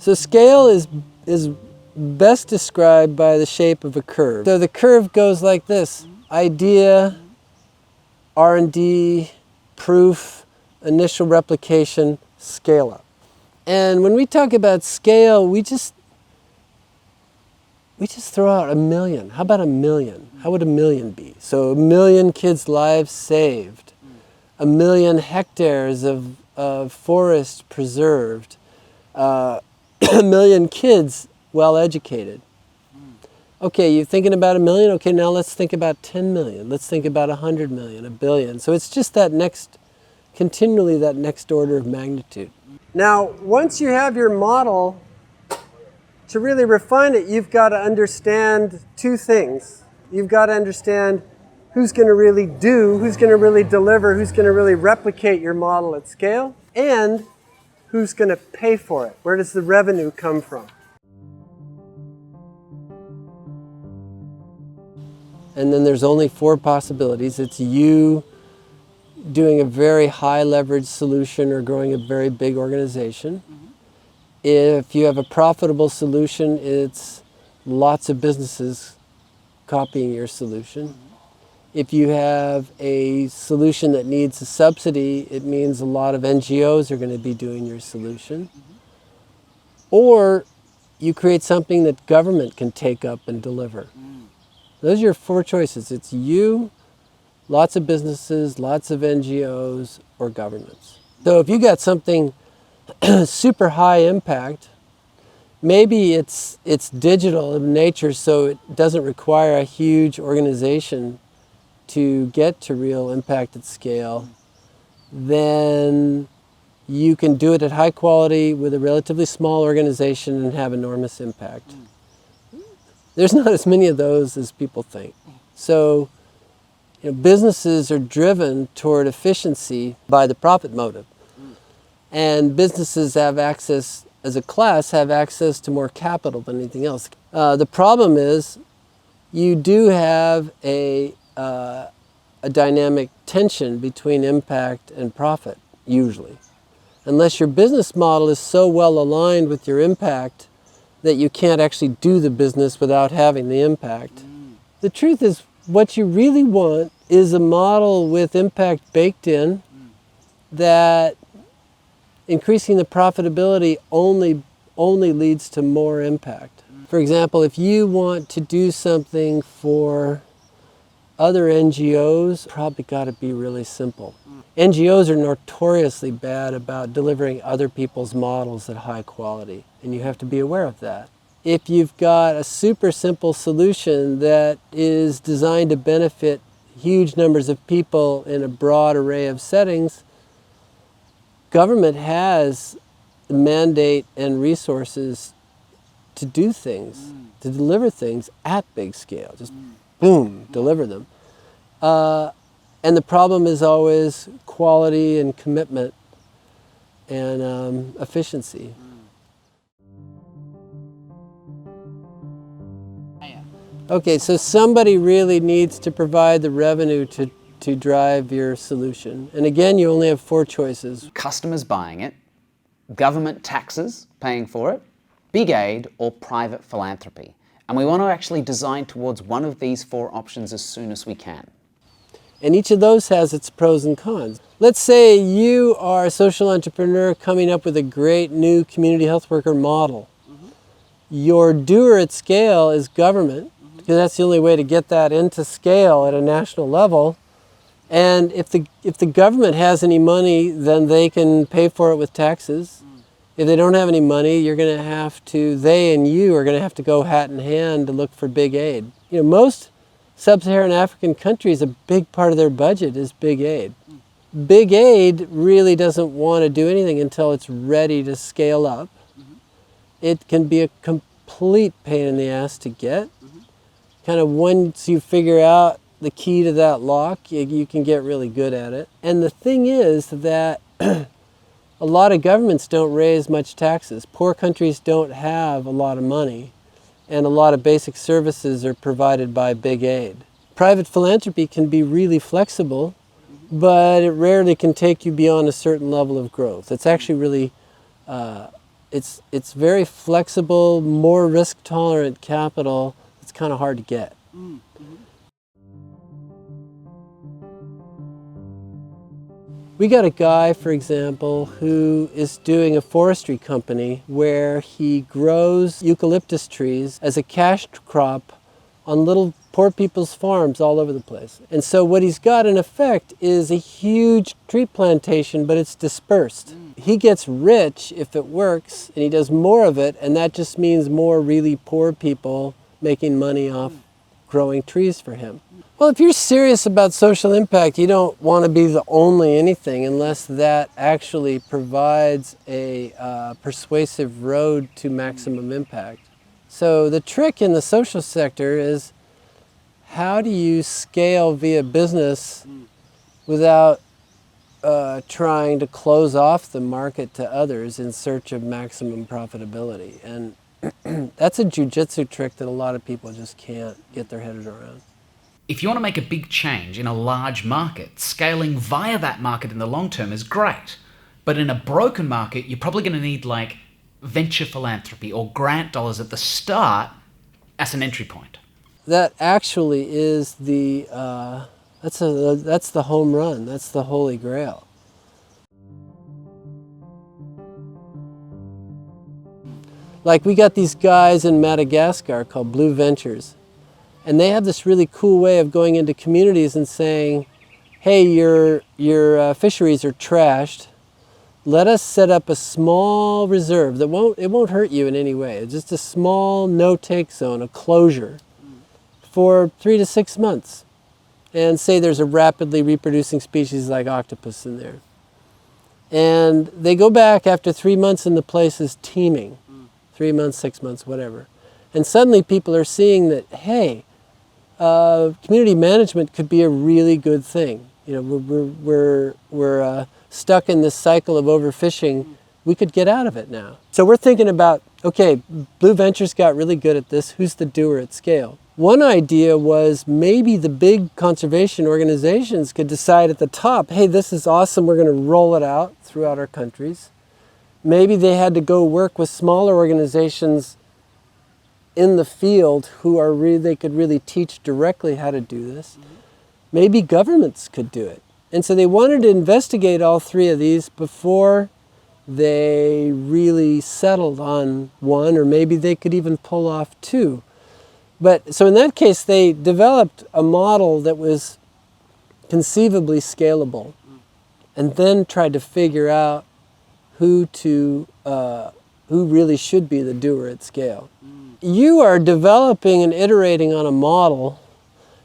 So scale is best described by the shape of a curve. So the curve goes like this: idea, R&D, proof, initial replication, scale up. And when we talk about scale, we just throw out 1 million. How about 1 million? How would 1 million be? So 1 million kids' lives saved, 1 million hectares of forest preserved, 1 million kids well educated. Okay, you're thinking about 1 million? Okay, now let's think about 10 million. Let's think about 100 million, 1 billion. So it's just continually that next order of magnitude. Now, once you have your model, to really refine it, you've got to understand two things. You've got to understand who's going to really do, who's going to really deliver, who's going to really replicate your model at scale, and who's going to pay for it. Where does the revenue come from? And then there's only 4 possibilities. It's you doing a very high leverage solution or growing a very big organization. If you have a profitable solution, it's lots of businesses copying your solution. If you have a solution that needs a subsidy, it means a lot of NGOs are going to be doing your solution. Or you create something that government can take up and deliver. Those are your 4 choices. It's you, lots of businesses, lots of NGOs, or governments. So if you got something super high impact, maybe it's digital in nature, so it doesn't require a huge organization to get to real impact at scale, then you can do it at high quality with a relatively small organization and have enormous impact. There's not as many of those as people think. So, businesses are driven toward efficiency by the profit motive. And businesses have access, as a class, have access to more capital than anything else. The problem is you do have a dynamic tension between impact and profit, usually. Unless your business model is so well aligned with your impact that you can't actually do the business without having the impact. The truth is, what you really want is a model with impact baked in that increasing the profitability only leads to more impact. For example, if you want to do something for other NGOs, probably got to be really simple. NGOs are notoriously bad about delivering other people's models at high quality, and you have to be aware of that. If you've got a super simple solution that is designed to benefit huge numbers of people in a broad array of settings, government has the mandate and resources to do things, to deliver things at big scale. Just boom, deliver them. And the problem is always quality and commitment and efficiency. Okay, so somebody really needs to provide the revenue to drive your solution. And again, you only have 4 choices. Customers buying it, government taxes paying for it, big aid, or private philanthropy. And we want to actually design towards one of these 4 options as soon as we can. And each of those has its pros and cons. Let's say you are a social entrepreneur coming up with a great new community health worker model. Your doer at scale is government, because that's the only way to get that into scale at a national level. And if the government has any money, then they can pay for it with taxes. If they don't have any money, they and you are going to have to go hat in hand to look for big aid. Most sub-Saharan African countries, a big part of their budget is big aid. Big aid really doesn't want to do anything until it's ready to scale up. It can be a complete pain in the ass to get. Kind of once you figure out the key to that lock, you can get really good at it. And the thing is that a lot of governments don't raise much taxes. Poor countries don't have a lot of money, and a lot of basic services are provided by big aid. Private philanthropy can be really flexible, but it rarely can take you beyond a certain level of growth. It's actually really it's very flexible, more risk-tolerant capital. It's kind of hard to get. We got a guy, for example, who is doing a forestry company where he grows eucalyptus trees as a cash crop on little poor people's farms all over the place. And so what he's got in effect is a huge tree plantation, but it's dispersed. He gets rich if it works, and he does more of it, and that just means more really poor people making money off growing trees for him. Well, if you're serious about social impact, you don't want to be the only anything unless that actually provides a persuasive road to maximum impact. So the trick in the social sector is, how do you scale via business without trying to close off the market to others in search of maximum profitability? And that's a jujitsu trick that a lot of people just can't get their head around. If you want to make a big change in a large market, scaling via that market in the long term is great. But in a broken market, you're probably going to need like venture philanthropy or grant dollars at the start as an entry point. That actually is the, that's the home run, that's the holy grail. Like, we got these guys in Madagascar called Blue Ventures, and they have this really cool way of going into communities and saying, hey, your fisheries are trashed. Let us set up a small reserve that won't hurt you in any way. It's just a small no-take zone, a closure, for 3 to 6 months. And say there's a rapidly reproducing species like octopus in there. And they go back after 3 months and the place is teeming. 3 months, 6 months, whatever. And suddenly people are seeing that, hey, community management could be a really good thing. You know, we're stuck in this cycle of overfishing. We could get out of it now. So we're thinking about, okay, Blue Ventures got really good at this. Who's the doer at scale? One idea was maybe the big conservation organizations could decide at the top, hey, this is awesome, we're going to roll it out throughout our countries. Maybe they had to go work with smaller organizations in the field who are they could really teach directly how to do this. Maybe governments could do it. And so they wanted to investigate all three of these before they really settled on one, or maybe they could even pull off two. But so in that case, they developed a model that was conceivably scalable, and then tried to figure out who really should be the doer at scale. You are developing and iterating on a model.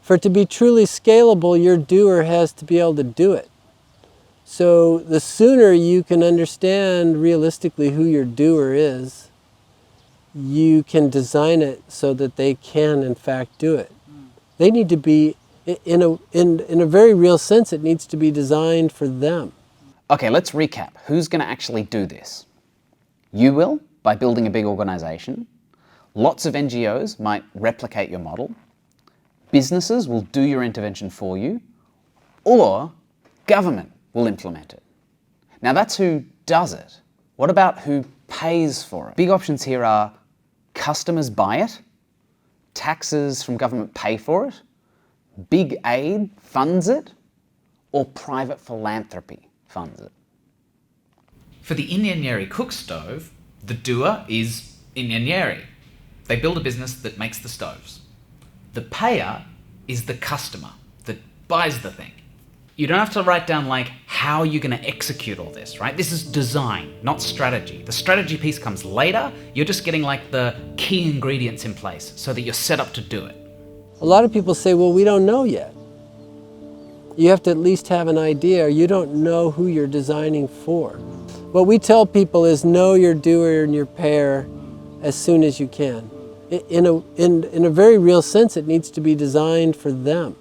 For it to be truly scalable, your doer has to be able to do it. So the sooner you can understand realistically who your doer is, you can design it so that they can in fact do it. They need to be, in a very real sense, it needs to be designed for them. Okay, let's recap. Who's going to actually do this? You will, by building a big organization. Lots of NGOs might replicate your model. Businesses will do your intervention for you, or government will implement it. Now that's who does it. What about who pays for it? Big options here are customers buy it, taxes from government pay for it, big aid funds it, or private philanthropy funds it. For the Inyanyeri cook stove, the doer is Inyanyeri. They build a business that makes the stoves. The payer is the customer that buys the thing. You don't have to write down like how you're going to execute all this, right? This is design, not strategy. The strategy piece comes later. You're just getting like the key ingredients in place so that you're set up to do it. A lot of people say, well, we don't know yet. You have to at least have an idea, or you don't know who you're designing for. What we tell people is know your doer and your payer as soon as you can. In a very real sense, it needs to be designed for them.